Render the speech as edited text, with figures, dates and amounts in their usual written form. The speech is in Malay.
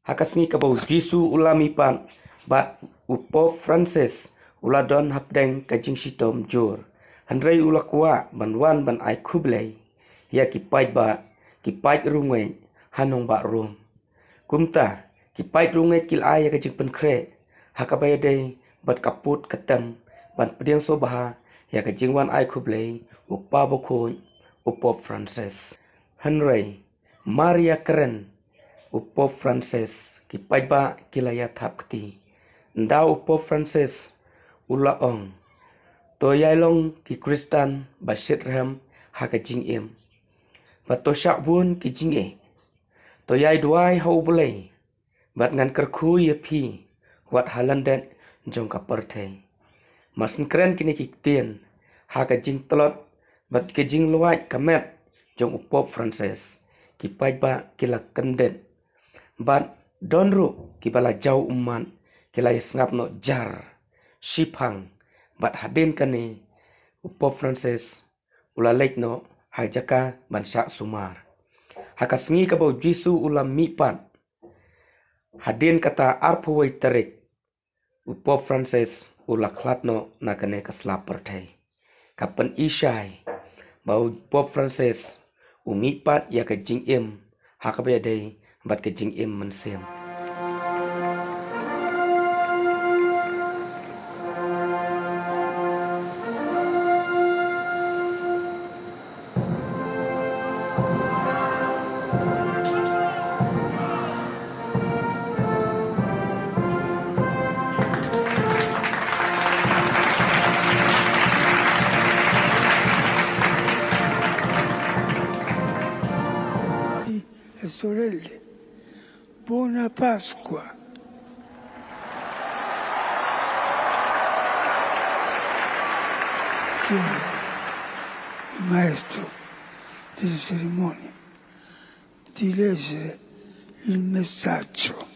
Hakasngi kabau Jisu ulami pan bat upo Francis uladon hapdeng kajing sitom jor. Handrai ulakwa banwan ban ai kublai. Ya kipai ba kipai rungwe hanong ba rum. Kumta kipai rungwe kil ai kajing penkre. Hakabaya dei bat kaput ketem ban pediang sobaha ya kajing wan ai kublai upa bokon upo Francis. Handrai Maria Keren upo Francis kipai ba kilaya thap kti. Nda upo Francis ulaong. To yailong ki Kristan basit ram hakajing im. Bato syak bun ki jing e. To yai duai hau boleh. Bat ngan kerku ye pi. Wat halandet jong kaperte. Masin keren kini kiktien. Hakajing telot. Bat kajing luat kamet jong upo Francis. Kipai ba kilak kendet. Bat donru kibala jauh uman kilai sengap no jar shipang bat hadin kani upo Francis ulalek no hajaka ban syak sumar hakasngi kabau Jisu ulam mipat hadin kata arpawai terik upo Francis ulaklat no nakane kaslap pertai kapan isyai bau upo Francis umipat ya kajing im hakabedai bat kajing im mensim. E sorelle, buona Pasqua. Chiede il maestro delle cerimonie di leggere il messaggio.